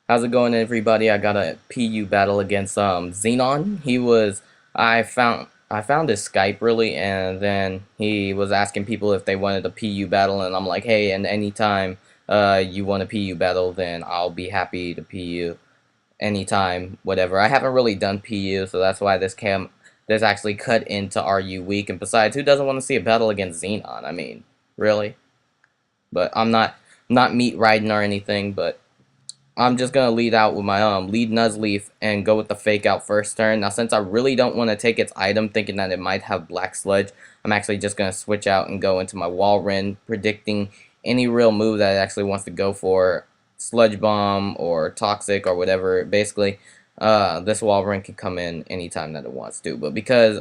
How's it going, everybody? I got a PU battle against Xenon. I found his Skype really, and then he was asking people if they wanted a PU battle, and I'm like, hey, and anytime you want a PU battle, then I'll be happy to PU anytime, whatever. I haven't really done PU, so that's why this actually cut into RU week. And besides, who doesn't want to see a battle against Xenon? I mean, really? But I'm not meat riding or anything, but. I'm just gonna lead out with my lead Nuzleaf and go with the fake out first turn. Now since I really don't want to take its item thinking that it might have Black Sludge, I'm actually just gonna switch out and go into my Walrein, predicting any real move that it actually wants to go for. Sludge Bomb or Toxic or whatever. Basically, this Walrein can come in anytime that it wants to. But because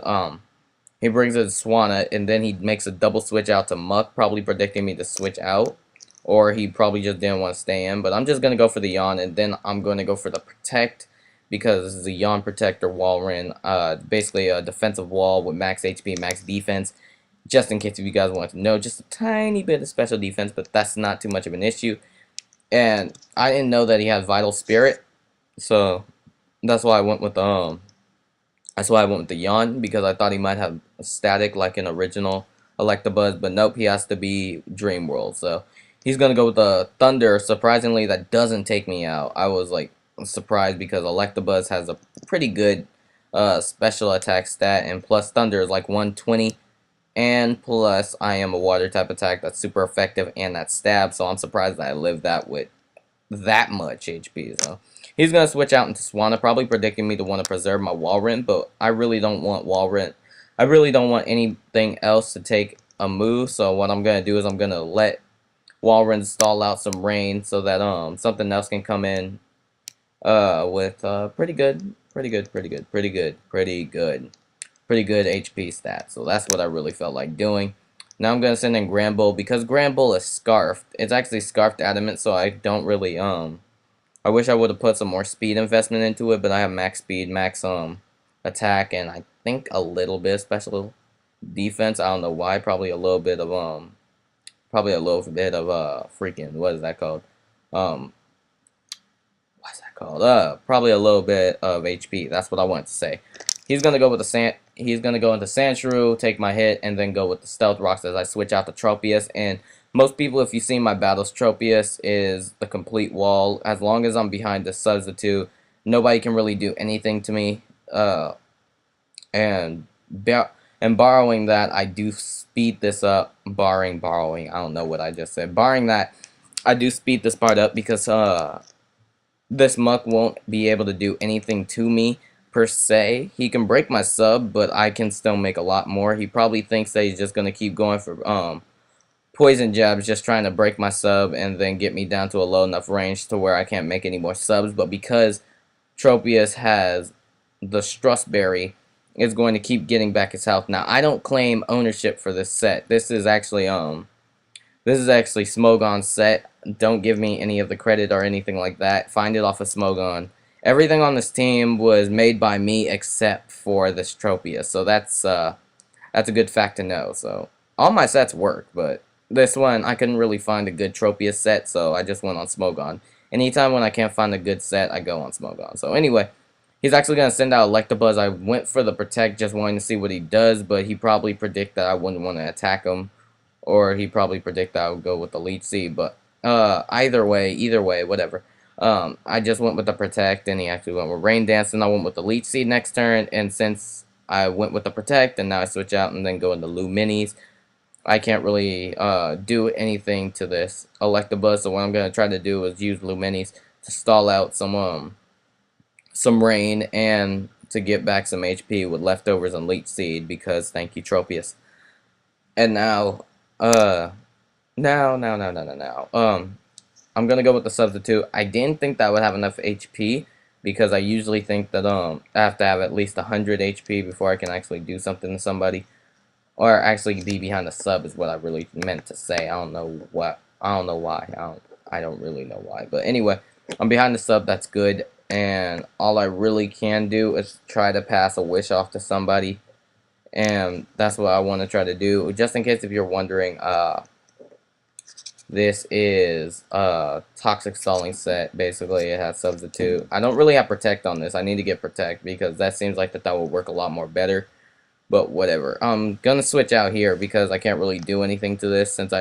he brings a Swanna and then he makes a double switch out to Muck, probably predicting me to switch out. Or he probably just didn't want to stay in. But I'm just going to go for the Yawn, and then I'm going to go for the Protect, because this is a Yawn Protector Walrein. Basically a defensive wall with max HP, max defense. Just in case if you guys want to know, just a tiny bit of special defense, but that's not too much of an issue. And I didn't know that he had Vital Spirit, so that's why I went with the Yawn, because I thought he might have static like an original Electabuzz, but nope, he has to be Dream World. So he's gonna go with the Thunder. Surprisingly, that doesn't take me out. I was like surprised because Electabuzz has a pretty good special attack stat, and plus Thunder is like 120, and plus I am a water type attack that's super effective and that stab. So I'm surprised that I lived that with that much HP. So he's gonna switch out into Swanna, probably predicting me to want to preserve my Walrein, but I really don't want Walrein. I really don't want anything else to take a move. So what I'm gonna do is I'm gonna let Walrein stall out some rain so that something else can come in with pretty good HP stats. So that's what I really felt like doing. Now I'm gonna send in Granbull because Granbull is scarfed. It's actually scarfed adamant, so I don't really I wish I would have put some more speed investment into it, but I have max speed, max attack, and I think a little bit of special defense. I don't know why. Probably a little bit of freaking, what is that called? Um what's that called? Probably a little bit of HP. That's what I wanted to say. He's gonna go into Sandshrew, take my hit, and then go with the Stealth Rocks as I switch out to Tropius. And most people, if you've seen my battles, Tropius is the complete wall. As long as I'm behind the substitute, nobody can really do anything to me. And borrowing that, I do speed this up. Borrowing, I don't know what I just said. Barring that, I do speed this part up because this Muck won't be able to do anything to me per se. He can break my sub, but I can still make a lot more. He probably thinks that he's just gonna keep going for poison jabs, just trying to break my sub and then get me down to a low enough range to where I can't make any more subs. But because Tropius has the Strasberry, it's going to keep getting back his health. Now I don't claim ownership for this set. This is actually Smogon's set. Don't give me any of the credit or anything like that. Find it off of Smogon. Everything on this team was made by me except for this Tropius. So that's a good fact to know. So all my sets work, but this one I couldn't really find a good Tropius set, so I just went on Smogon. Anytime when I can't find a good set, I go on Smogon. So anyway, he's actually going to send out Electabuzz. I went for the Protect just wanting to see what he does, but he probably predict that I wouldn't want to attack him. Or he probably predict that I would go with the Leech Seed, but either way, whatever. I just went with the Protect, and he actually went with Rain Dance, and I went with the Leech Seed next turn, and since I went with the Protect, and now I switch out and then go into Luminis, I can't really do anything to this Electabuzz, so what I'm going to try to do is use Luminis to stall out some Rain, and to get back some HP with leftovers and Leech Seed, because thank you, Tropius. And now, I'm gonna go with the substitute. I didn't think that would have enough HP because I usually think that I have to have at least 100 HP before I can actually do something to somebody, or actually be behind the sub is what I really meant to say. I don't know why. I don't really know why. But anyway, I'm behind the sub. That's good. And all I really can do is try to pass a wish off to somebody. And that's what I want to try to do. Just in case if you're wondering, This is toxic stalling set. Basically, it has substitute. I don't really have protect on this. I need to get protect because that seems like that will work a lot more better. But whatever. I'm gonna switch out here because I can't really do anything to this since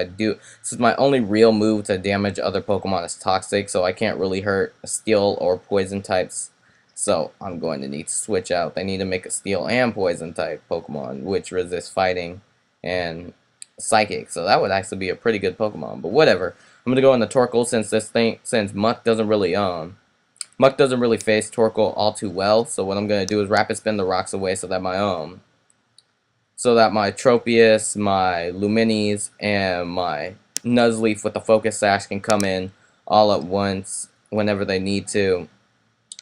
my only real move to damage other Pokemon is toxic, so I can't really hurt steel or poison types. So I'm going to need to switch out. They need to make a steel and poison type Pokemon which resist fighting and psychic. So that would actually be a pretty good Pokemon. But whatever. I'm gonna go into Torkoal since Muck doesn't really face Torkoal all too well. So what I'm gonna do is rapid spin the rocks away so that my Tropius, my Luminis, and my Nuzleaf with the Focus Sash can come in all at once whenever they need to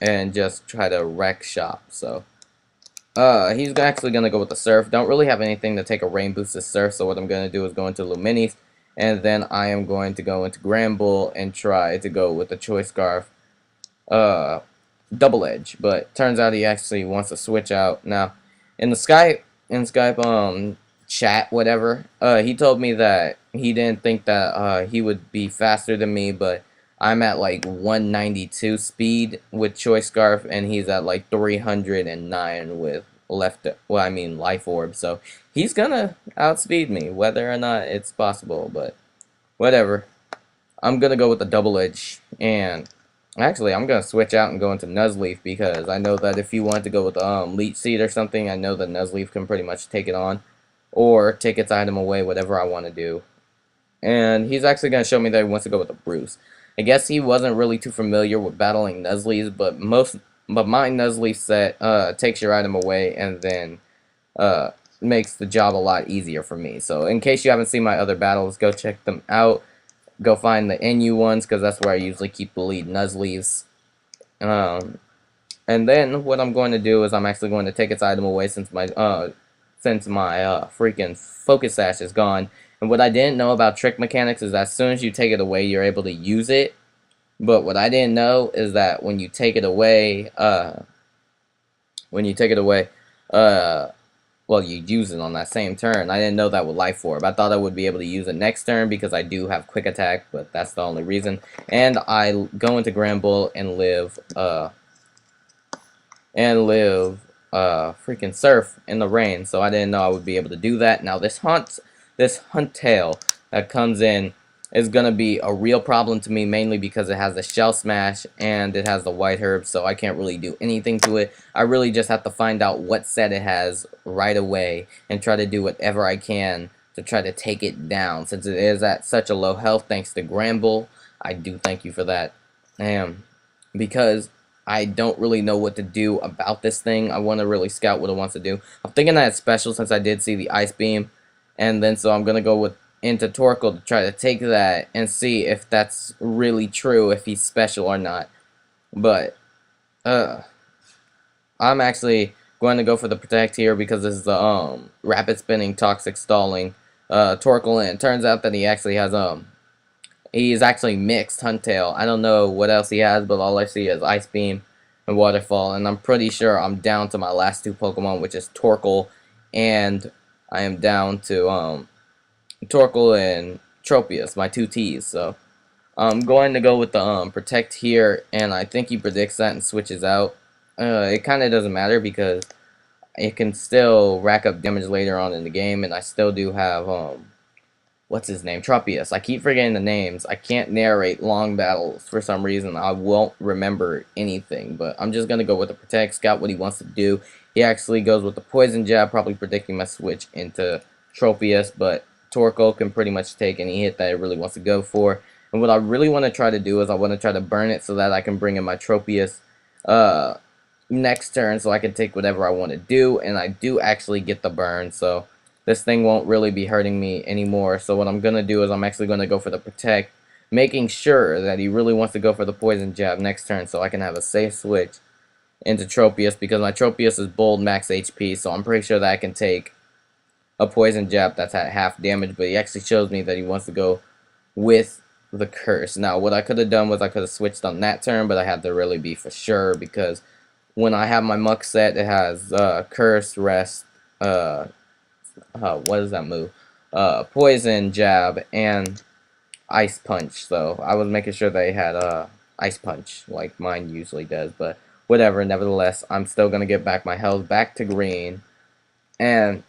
and just try to wreck shop. So he's actually going to go with the Surf. Don't really have anything to take a Rain boosted Surf, so what I'm going to do is go into Luminis, and then I am going to go into Granbull and try to go with the Choice Scarf Double Edge. But turns out he actually wants to switch out. Now, in Skype chat, whatever, he told me that he didn't think that he would be faster than me, but I'm at like 192 speed with Choice Scarf, and he's at like 309 with Life Orb, so he's gonna outspeed me, whether or not it's possible, but whatever. I'm gonna go with the Double Edge, and actually, I'm going to switch out and go into Nuzleaf because I know that if you want to go with Leech Seed or something, I know that Nuzleaf can pretty much take it on or take its item away, whatever I want to do. And he's actually going to show me that he wants to go with a Bruce. I guess he wasn't really too familiar with battling Nuzleafs, but my Nuzleaf set takes your item away and then makes the job a lot easier for me. So in case you haven't seen my other battles, go check them out. Go find the NU ones because that's where I usually keep the lead Nuzleafs. And then what I'm going to do is I'm actually going to take its item away since my freaking Focus Sash is gone. And what I didn't know about trick mechanics is that as soon as you take it away, you're able to use it. But what I didn't know is that when you take it away, well, you use it on that same turn. I didn't know that with Life Orb. I thought I would be able to use it next turn because I do have Quick Attack, but that's the only reason. And I go into Granbull and live freaking Surf in the rain, so I didn't know I would be able to do that. Now this Huntail that comes in is gonna be a real problem to me, mainly because it has the Shell Smash and it has the White Herb, so I can't really do anything to it. I really just have to find out what set it has right away and try to do whatever I can to try to take it down, since it is at such a low health thanks to Granbull. I do thank you for that. Because I don't really know what to do about this thing. I want to really scout what it wants to do. I'm thinking that it's special since I did see the Ice Beam, and then so I'm gonna go into Torkoal to try to take that and see if that's really true, if he's special or not. But I'm actually going to go for the Protect here because this is the rapid spinning toxic stalling Torkoal, and it turns out that he actually has he's actually mixed Huntail. I don't know what else he has, but all I see is Ice Beam and Waterfall, and I'm pretty sure I'm down to my last two Pokemon, which is Torkoal, and I am down to Torkoal and Tropius, my two T's. So I'm going to go with the Protect here, and I think he predicts that and switches out. It kind of doesn't matter because it can still rack up damage later on in the game, and I still do have what's his name? Tropius. I keep forgetting the names. I can't narrate long battles for some reason. I won't remember anything, but I'm just gonna go with the Protect, scout what he wants to do. He actually goes with the Poison Jab, probably predicting my switch into Tropius, but Torkoal can pretty much take any hit that it really wants to go for. And what I really want to try to do is I want to try to burn it so that I can bring in my Tropius next turn so I can take whatever I want to do. And I do actually get the burn, so this thing won't really be hurting me anymore. So what I'm going to do is I'm actually going to go for the Protect, making sure that he really wants to go for the Poison Jab next turn so I can have a safe switch into Tropius, because my Tropius is bold max HP, so I'm pretty sure that I can take a Poison Jab that's at half damage, but he actually shows me that he wants to go with the Curse. Now, what I could have done was I could have switched on that turn, but I had to really be for sure, because when I have my Muck set, it has Curse, Rest, what is that move? Poison Jab, and ice punch, so I was making sure they had ice punch like mine usually does, but whatever. Nevertheless, I'm still gonna get back my health back to green, and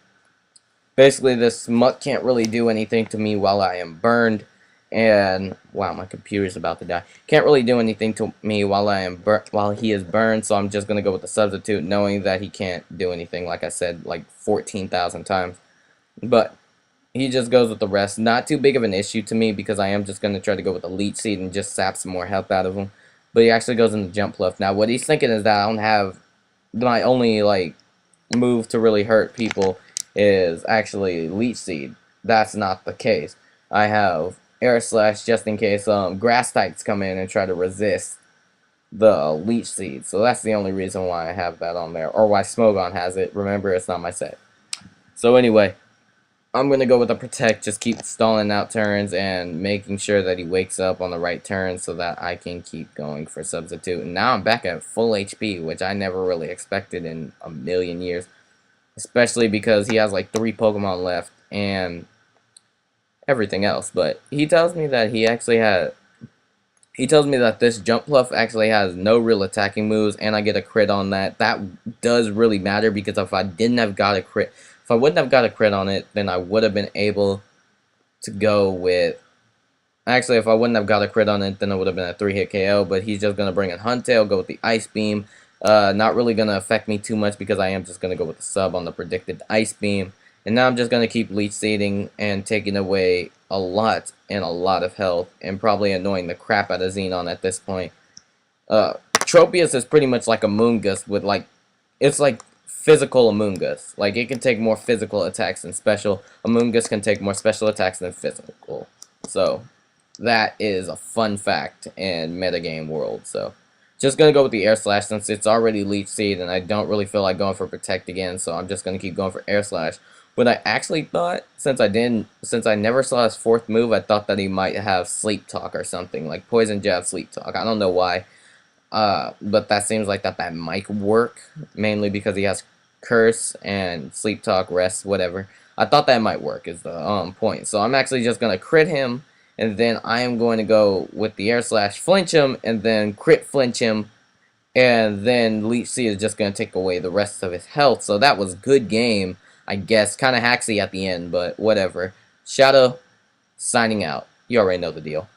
basically this mutt can't really do anything to me while I am burned. And wow, my computer's about to die. Can't really do anything to me while while he is burned, so I'm just gonna go with the substitute, knowing that he can't do anything, like I said like 14,000 times. But he just goes with the rest. Not too big of an issue to me because I am just gonna try to go with the leech seed and just sap some more health out of him. But he actually goes into jump pluff. Now what he's thinking is that I don't have my only like move to really hurt people is actually leech seed. That's not the case. I have air slash just in case grass types come in and try to resist the leech seed. So that's the only reason why I have that on there, or why Smogon has it. Remember, it's not my set. So anyway, I'm gonna go with the protect. Just keep stalling out turns and making sure that he wakes up on the right turn so that I can keep going for substitute. And now I'm back at full HP, which I never really expected in a million years. Especially because he has like 3 Pokemon left and everything else. But he tells me that he tells me that this jump pluff actually has no real attacking moves, and I get a crit on that. That does really matter because if I wouldn't have got a crit on it, then I would have been able to go with. Actually, if I wouldn't have got a crit on it, then it would have been a 3-hit KO. But he's just gonna bring in Huntail, go with the Ice Beam. Not really going to affect me too much because I am just going to go with the sub on the predicted Ice Beam. And now I'm just going to keep leech seeding and taking away a lot of health and probably annoying the crap out of Xenon at this point. Tropius is pretty much like a Moongus with like, it's like physical Amoonguss. Like it can take more physical attacks than special. Amoonguss can take more special attacks than physical. So that is a fun fact in metagame world. So just going to go with the Air Slash since it's already Leech Seed and I don't really feel like going for Protect again, so I'm just going to keep going for Air Slash. What I actually thought, since I never saw his 4th move, I thought that he might have Sleep Talk or something, like Poison Jab, Sleep Talk. I don't know why, but that seems like that might work, mainly because he has Curse and Sleep Talk, Rest, whatever. I thought that might work is the point. So I'm actually just going to crit him, and then I am going to go with the Air Slash, flinch him, and then crit flinch him, and then Leech Seed is just going to take away the rest of his health. So that was good game, I guess. Kind of hacksy at the end, but whatever. Shadow, signing out. You already know the deal.